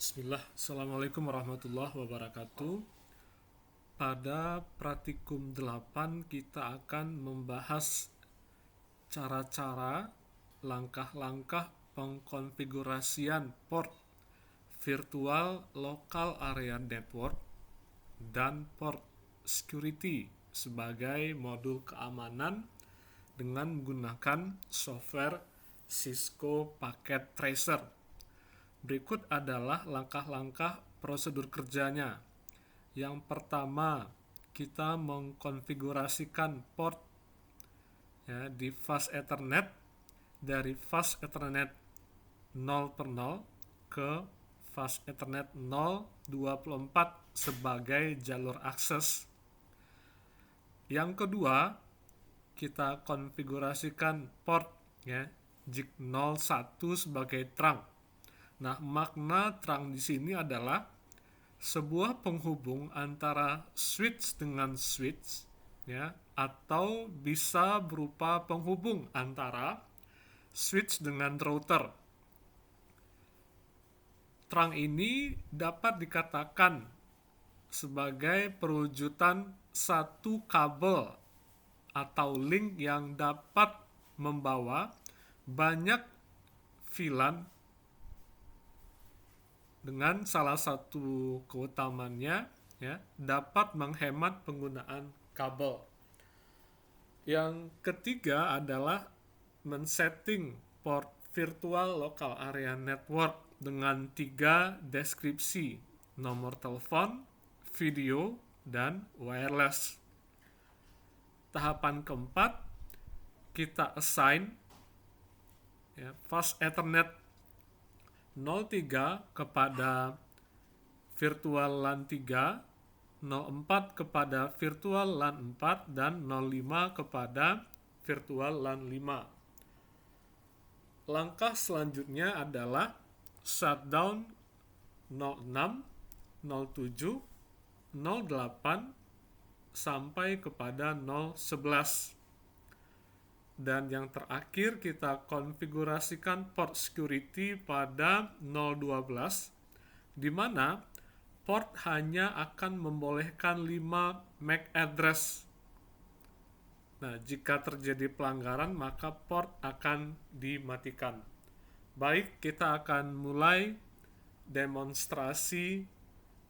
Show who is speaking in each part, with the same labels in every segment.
Speaker 1: Bismillah, Assalamualaikum warahmatullahi wabarakatuh. Pada praktikum 8 kita akan membahas cara-cara, langkah-langkah pengkonfigurasian port virtual local area network dan port security sebagai modul keamanan dengan menggunakan software Cisco Packet Tracer. Berikut adalah langkah-langkah prosedur kerjanya. Yang pertama, kita mengkonfigurasikan port di fast Ethernet dari fast Ethernet 0 per 0 ke fast Ethernet 024 sebagai jalur akses. Yang kedua, kita konfigurasikan port JIC 01 sebagai trunk. Nah, makna trunk di sini adalah sebuah penghubung antara switch dengan switch, atau bisa berupa penghubung antara switch dengan router. Trunk ini dapat dikatakan sebagai perwujudan satu kabel atau link yang dapat membawa banyak VLAN dengan salah satu keutamaannya dapat menghemat penggunaan kabel. Yang ketiga adalah men-setting port virtual local area network dengan 3 deskripsi: nomor telepon, video, dan wireless. Tahapan keempat, kita assign fast Ethernet 03 kepada virtual LAN 3, 04 kepada virtual LAN 4, dan 05 kepada virtual LAN 5. Langkah selanjutnya adalah shutdown 06, 07, 08 sampai kepada 011. Dan yang terakhir kita konfigurasikan port security pada 012, di mana port hanya akan membolehkan 5 MAC address. Nah, jika terjadi pelanggaran maka port akan dimatikan. Baik, kita akan mulai demonstrasi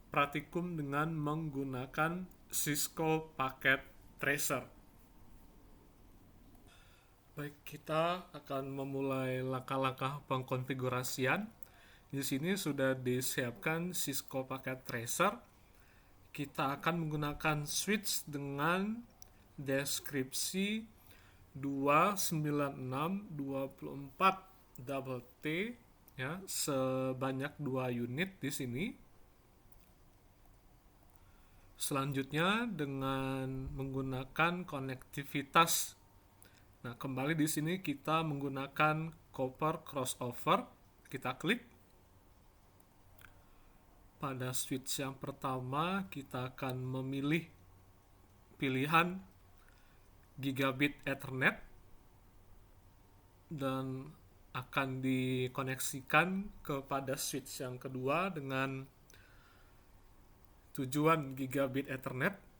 Speaker 1: praktikum dengan menggunakan Cisco Packet Tracer. Baik, kita akan memulai langkah-langkah pengkonfigurasian. Di sini sudah disiapkan Cisco Packet Tracer. Kita akan menggunakan switch dengan deskripsi 296.24 T sebanyak 2 unit di sini. Selanjutnya dengan menggunakan konektivitas. Nah, kembali di sini kita menggunakan copper crossover. Kita klik. Pada switch yang pertama, kita akan memilih pilihan gigabit Ethernet dan akan dikoneksikan kepada switch yang kedua dengan tujuan gigabit Ethernet.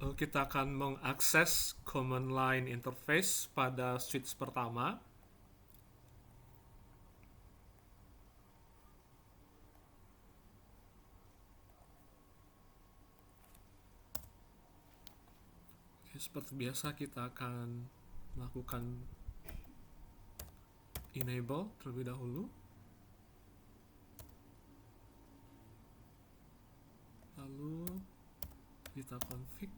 Speaker 1: Lalu kita akan mengakses command line interface pada switch pertama. Oke, seperti biasa kita akan melakukan enable terlebih dahulu. Lalu kita config.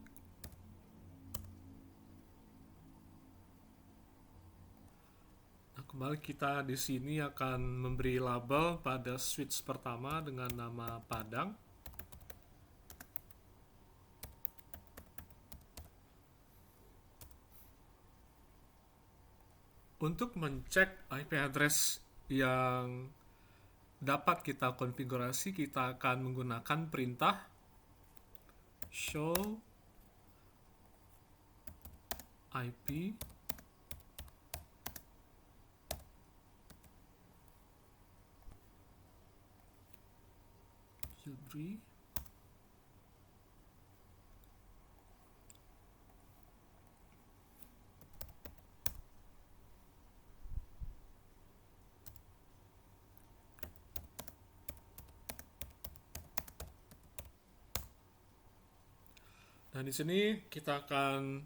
Speaker 1: Kembali kita di sini akan memberi label pada switch pertama dengan nama Padang. Untuk mencek IP address yang dapat kita konfigurasi, kita akan menggunakan perintah show IP Jabri. Nah, di sini kita akan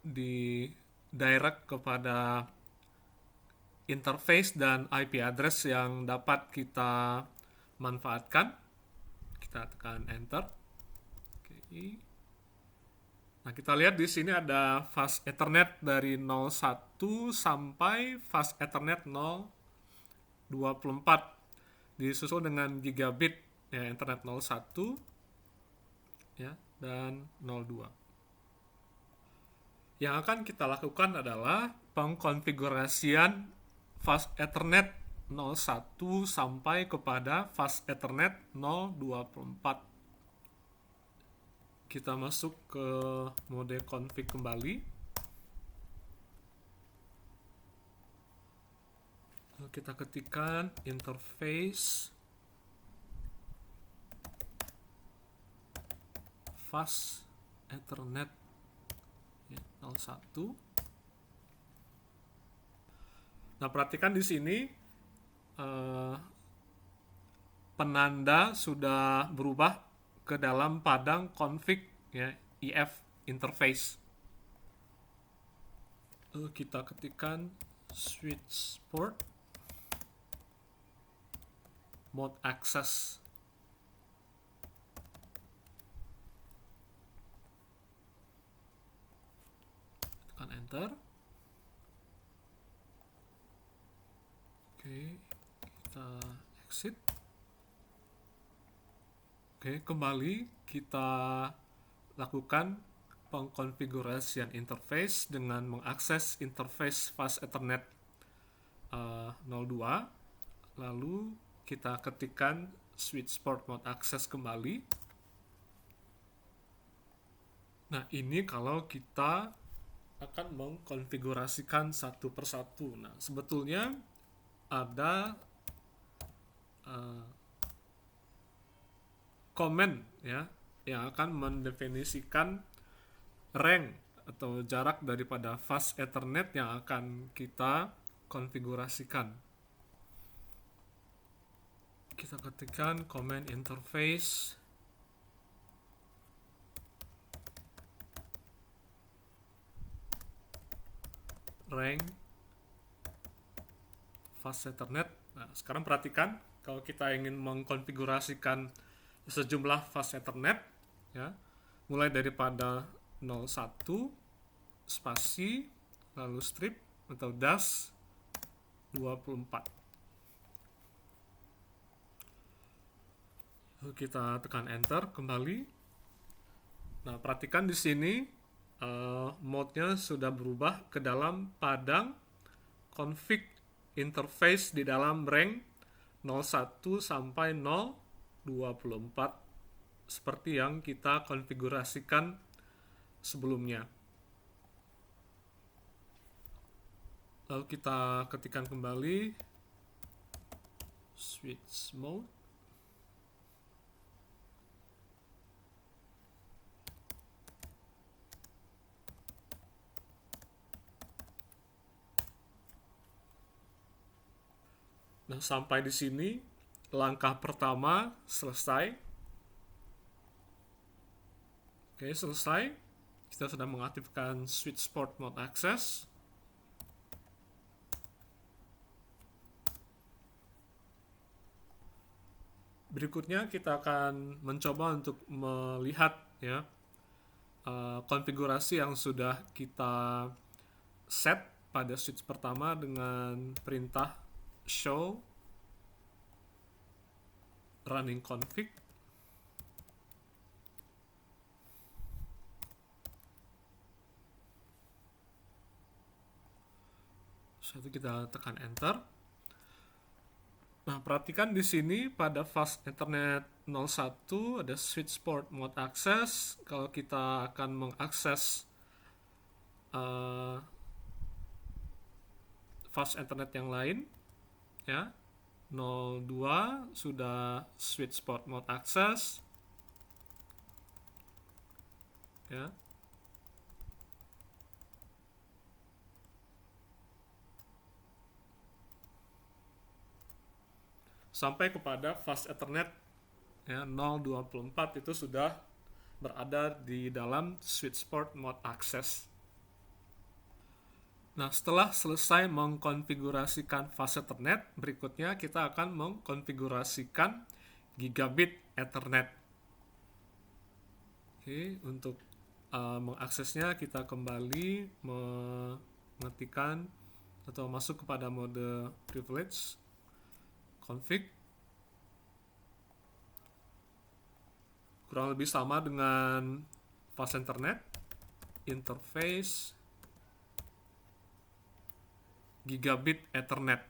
Speaker 1: di direct kepada interface dan IP address yang dapat kita manfaatkan. Kita tekan enter. Oke. Nah, kita lihat di sini ada fast Ethernet dari 01 sampai fast Ethernet 024 disusul dengan gigabit ya, internet 01 ya, dan 02. Yang akan kita lakukan adalah pengkonfigurasian fast Ethernet 01 sampai kepada fast Ethernet 024. Kita masuk ke mode config kembali. Kita ketikkan interface fast Ethernet 01. Nah, perhatikan di sini penanda sudah berubah ke dalam padang config ya, EF interface. Kita ketikkan switch port mode access. Tekan enter. Oke, kita exit. Oke, kembali kita lakukan pengkonfigurasian interface dengan mengakses interface fast Ethernet 02. Lalu kita ketikkan switch port mode access kembali. Nah, ini kalau kita akan mengkonfigurasikan satu persatu. Nah, sebetulnya ada comment ya yang akan mendefinisikan range atau jarak daripada fast Ethernet yang akan kita konfigurasikan. Kita ketikkan command interface range fast Ethernet. Nah, sekarang perhatikan kalau kita ingin mengkonfigurasikan sejumlah fast Ethernet ya, mulai daripada 01 spasi lalu strip atau dash 24. Lalu kita tekan enter kembali. Nah, perhatikan di sini mode-nya sudah berubah ke dalam padang config interface di dalam range 01 sampai 024 seperti yang kita konfigurasikan sebelumnya. Lalu kita ketikkan kembali switch mode. Nah, sampai di sini langkah pertama selesai. Oke, selesai. Kita sudah mengaktifkan switch port mode access. Berikutnya kita akan mencoba untuk melihat ya konfigurasi yang sudah kita set pada switch pertama dengan perintah show running config. Setelah itu kita tekan enter. Nah, perhatikan di sini pada fast Ethernet 01 ada switch port mode access. Kalau kita akan mengakses fast Ethernet yang lain ya, 02 sudah switch port mode access ya. Sampai kepada fast Ethernet ya 024 itu sudah berada di dalam switch port mode access. Nah, setelah selesai mengkonfigurasikan fast Ethernet, berikutnya kita akan mengkonfigurasikan gigabit Ethernet. Oke, untuk mengaksesnya kita kembali mengetikkan atau masuk kepada mode privilege, config, kurang lebih sama dengan fast Ethernet, interface, gigabit Ethernet.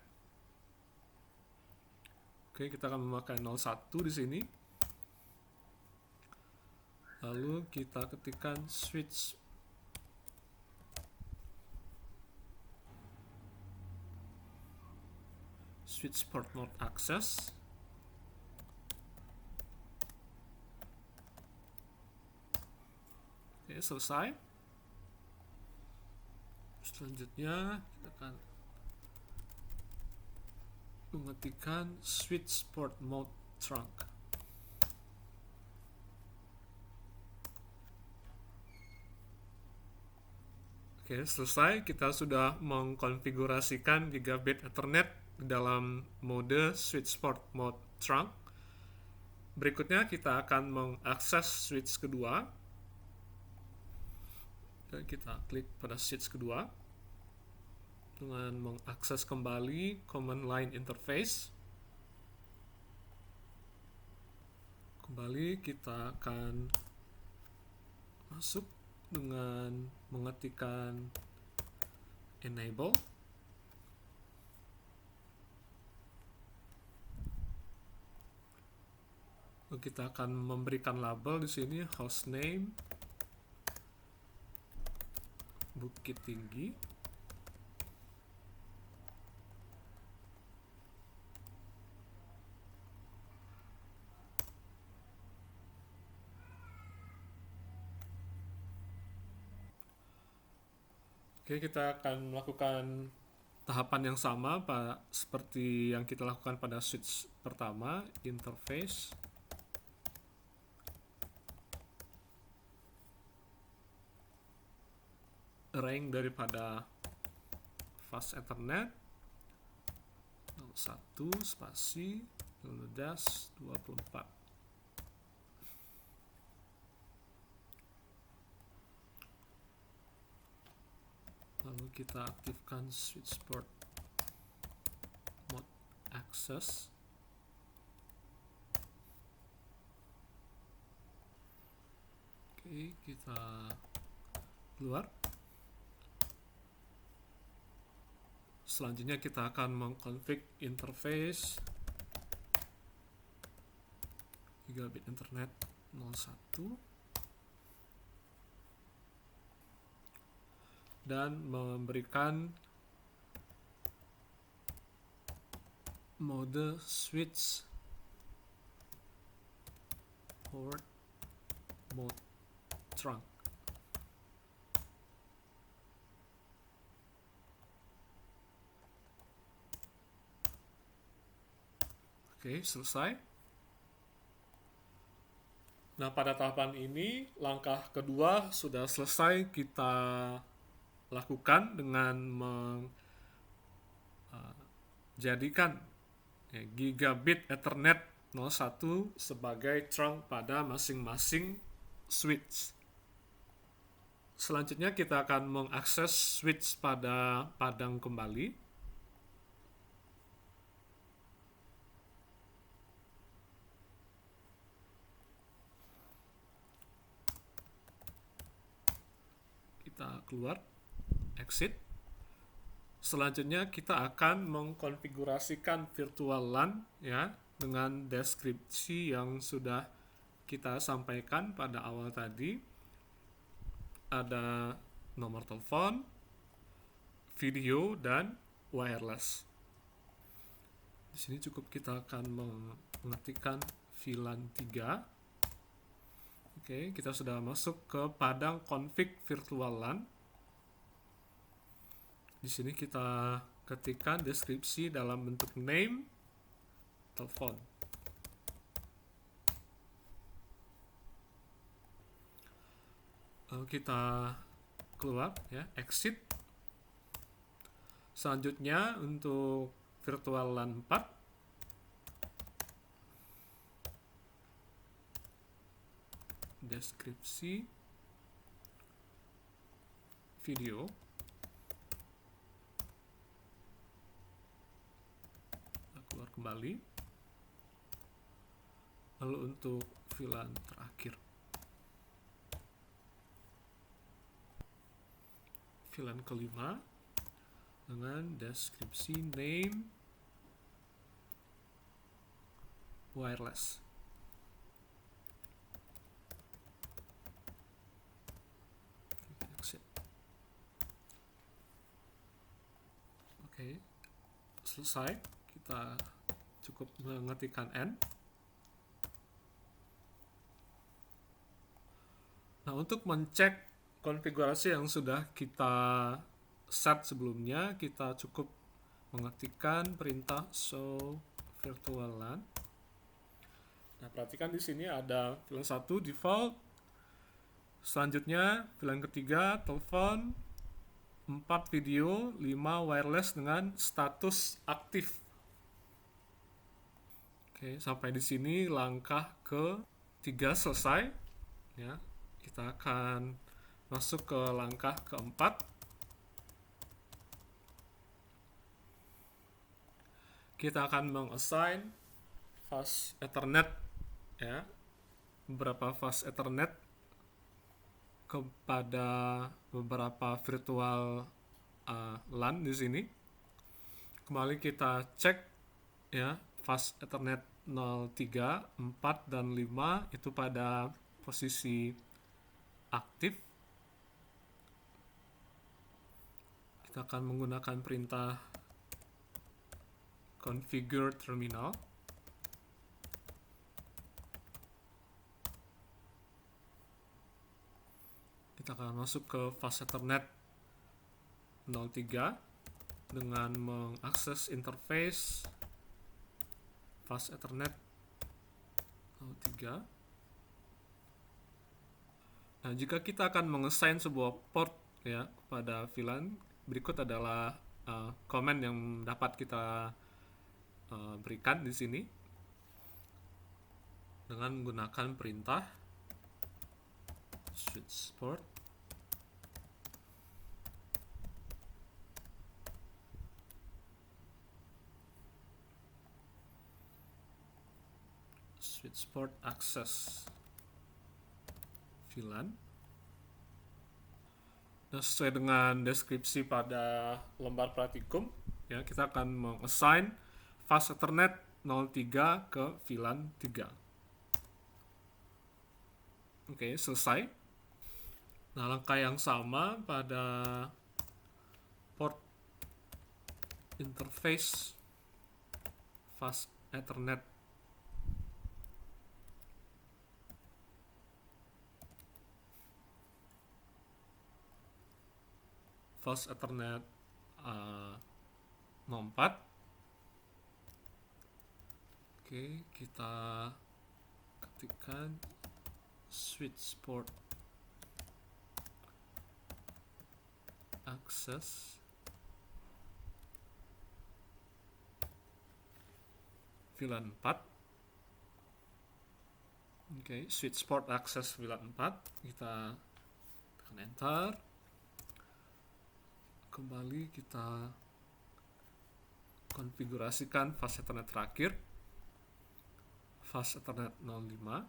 Speaker 1: Oke, kita akan memakai 01 di sini. Lalu kita ketikkan switch port mode access. Oke, selesai. Selanjutnya kita akan mengetikkan switch port mode trunk. Oke, selesai. Kita sudah mengkonfigurasikan gigabit Ethernet dalam mode switch port mode trunk. Berikutnya kita akan mengakses switch kedua. Oke, kita klik pada switch kedua dengan mengakses kembali command line interface. Kembali kita akan masuk dengan mengetikkan enable. Lalu kita akan memberikan label di sini hostname Bukit Tinggi. Oke, kita akan melakukan tahapan yang sama seperti yang kita lakukan pada switch pertama, interface, rank daripada fast Ethernet 01 spasi dash 24. Lalu kita aktifkan switch port mode access. Oke, kita keluar. Selanjutnya kita akan mengkonfig interface gigabit Ethernet 01 dan memberikan mode switch port mode trunk. Oke, selesai. Nah, pada tahapan ini langkah kedua sudah selesai kita lakukan dengan menjadikan gigabit Ethernet 01 sebagai trunk pada masing-masing switch. Selanjutnya kita akan mengakses switch pada padang kembali. Kita keluar, exit. Selanjutnya kita akan mengkonfigurasikan virtual LAN ya dengan deskripsi yang sudah kita sampaikan pada awal tadi. Ada nomor telepon, video, dan wireless. Di sini cukup kita akan mengetikkan VLAN 3. Oke, kita sudah masuk ke padang config virtual LAN. Di sini kita ketikkan deskripsi dalam bentuk name, telepon. Lalu kita keluar, ya, exit. Selanjutnya untuk virtual LAN 4, deskripsi video, keluar kembali. Lalu untuk VLAN terakhir, VLAN kelima dengan deskripsi name wireless. Oke, selesai. Kita cukup mengetikkan N. Nah, untuk mencek konfigurasi yang sudah kita set sebelumnya, kita cukup mengetikkan perintah show virtual LAN. Nah, perhatikan di sini ada VLAN 1 default, selanjutnya VLAN ketiga telepon, 4 video, 5 wireless dengan status aktif. Oke, sampai di sini langkah ke-3 selesai. Ya, kita akan masuk ke langkah keempat. Kita akan mengassign fast Ethernet, ya, beberapa fast Ethernet kepada beberapa virtual LAN di sini. Kembali kita cek, ya, fast Ethernet 03, 4, dan 5 itu pada posisi aktif. Kita akan menggunakan perintah configure terminal. Kita akan masuk ke fast Ethernet 03 dengan mengakses interface fast Ethernet 03. Nah, jika kita akan mengassign sebuah port, ya, kepada VLAN, berikut adalah komen yang dapat kita berikan di sini dengan menggunakan perintah switch port access VLAN. Dan sesuai dengan deskripsi pada lembar praktikum, ya, kita akan mengassign fast Ethernet 03 ke VLAN 3. Oke, selesai. Nah, langkah yang sama pada port interface fast Ethernet fast Ethernet 04. Oke, kita ketikkan switch port access VLAN 4. Oke, switch port access VLAN 4. Kita tekan enter. Kembali kita konfigurasikan fast Ethernet terakhir, fast Ethernet 05.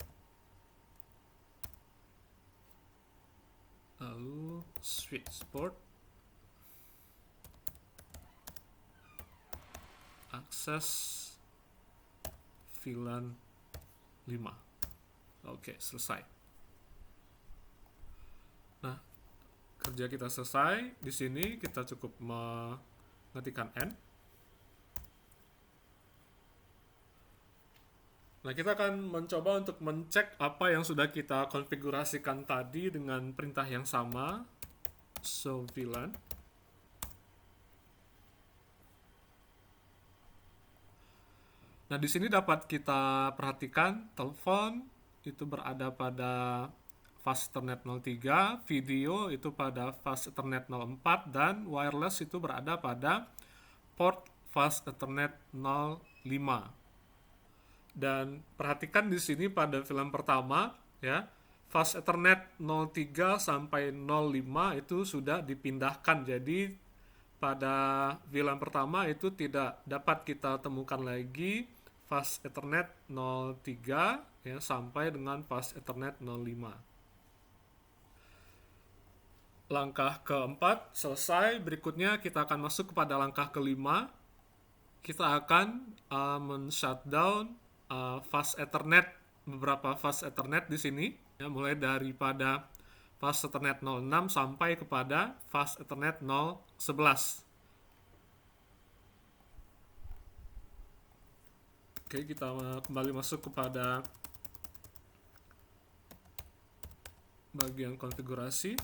Speaker 1: Lalu switch port access VLAN 5. Oke, selesai. Nah, kerja kita selesai. Di sini kita cukup mengetikkan N. Nah, kita akan mencoba untuk mencek apa yang sudah kita konfigurasikan tadi dengan perintah yang sama. So VLAN. Nah, di sini dapat kita perhatikan telepon itu berada pada fast Ethernet 03, video itu pada fast Ethernet 04, dan wireless itu berada pada port fast Ethernet 05. Dan perhatikan di sini pada film pertama ya, fast Ethernet 03 sampai 05 itu sudah dipindahkan. Jadi pada VLAN pertama itu tidak dapat kita temukan lagi fast Ethernet 03 ya, sampai dengan fast Ethernet 05. Langkah keempat selesai. Berikutnya kita akan masuk kepada langkah kelima. Kita akan men-shutdown fast Ethernet, beberapa fast Ethernet di sini ya, mulai daripada fast Ethernet 06 sampai kepada fast Ethernet 011. Oke, kita kembali masuk kepada bagian konfigurasi.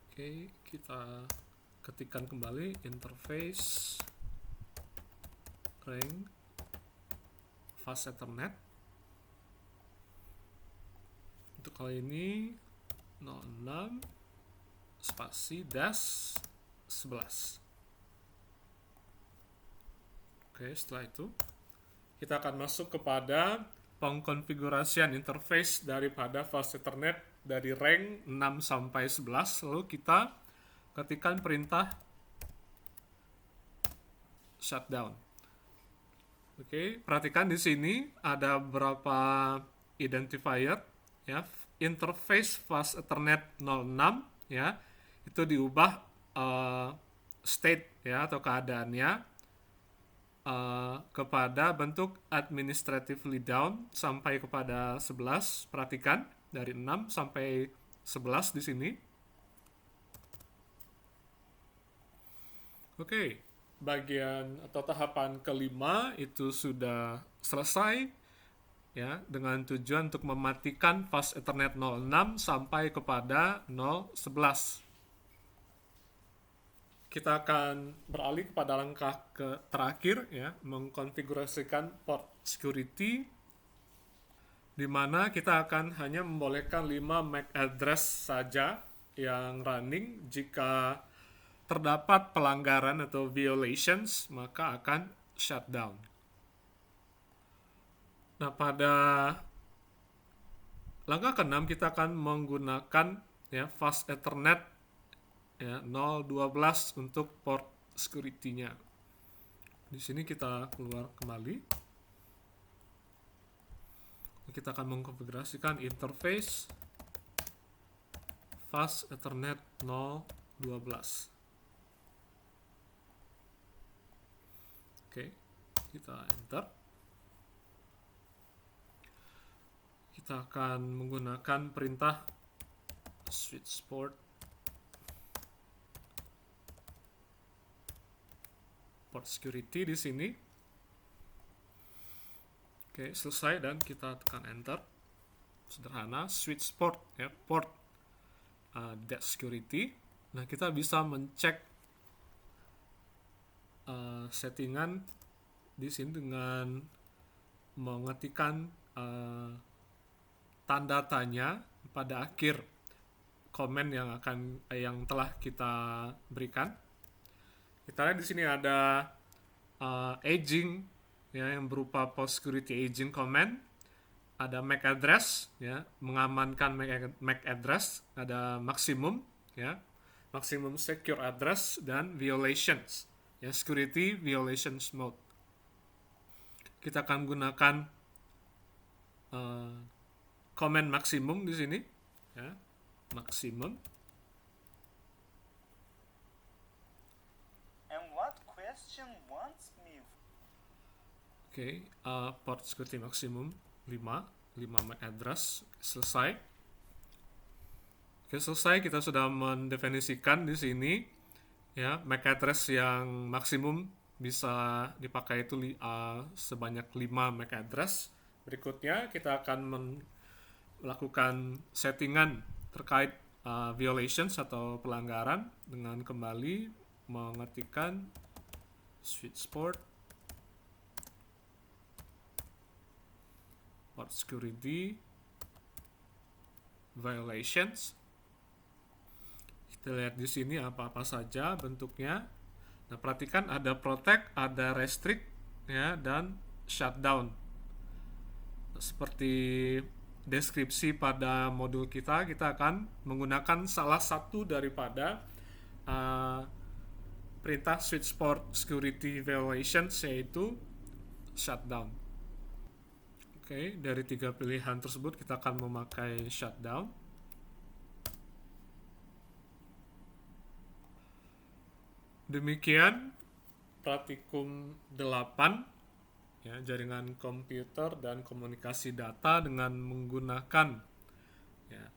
Speaker 1: Oke, kita ketikkan kembali interface ring fast Ethernet. Untuk kali ini 06 spasi dash 11. Oke, setelah itu kita akan masuk kepada pengkonfigurasian interface daripada fast Ethernet dari rank 6 sampai 11. Lalu kita ketikkan perintah shutdown. Oke, perhatikan di sini ada beberapa identifier ya. Interface fast Ethernet 06 ya, itu diubah state ya atau keadaannya kepada bentuk administratively down sampai kepada 11. Perhatikan dari 6 sampai 11 di sini. Oke, bagian atau tahapan kelima itu sudah selesai ya, dengan tujuan untuk mematikan fast Ethernet 06 sampai kepada 011. Kita akan beralih kepada langkah terakhir ya, mengkonfigurasikan port security, di mana kita akan hanya membolehkan 5 MAC address saja yang running. Jika terdapat pelanggaran atau violations, maka akan shutdown. Nah, pada langkah ke-6 kita akan menggunakan ya fast Ethernet ya 012 untuk port security-nya. Di sini kita keluar kembali. Kita akan mengkonfigurasikan interface fast Ethernet 012. Oke, kita enter. Kita akan menggunakan perintah switch port security di sini. Oke, selesai dan kita tekan enter. Sederhana, switch port ya, port that security. Nah, kita bisa mencek settingan di sini dengan mengetikkan tanda tanya pada akhir komen yang telah kita berikan. Kita lihat di sini ada aging ya, yang berupa post security aging command, ada MAC address ya, mengamankan MAC address, ada maximum ya, maximum secure address, dan violations ya, security violations mode. Kita akan gunakan command maksimum di sini ya, maksimum. Oke, port security maksimum 5 MAC address. Selesai. Oke, selesai. Kita sudah mendefinisikan di sini ya MAC address yang maksimum bisa dipakai itu sebanyak 5 MAC address. Berikutnya kita akan melakukan settingan terkait violations atau pelanggaran dengan kembali mengetikkan switchport port security violations. Kita lihat di sini apa-apa saja bentuknya. Nah, perhatikan ada protect, ada restrict, ya, dan shutdown. Seperti deskripsi pada modul kita akan menggunakan salah satu daripada perintah switchport security violations, yaitu shutdown. Oke, dari 3 pilihan tersebut kita akan memakai shutdown. Demikian praktikum 8, ya, jaringan komputer dan komunikasi data dengan menggunakan, ya,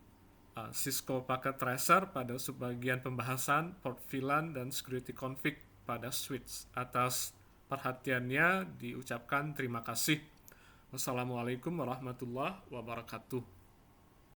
Speaker 1: Cisco Packet Tracer pada sebagian pembahasan port VLAN dan security config pada switch. Atas perhatiannya diucapkan terima kasih. Wassalamualaikum warahmatullahi wabarakatuh.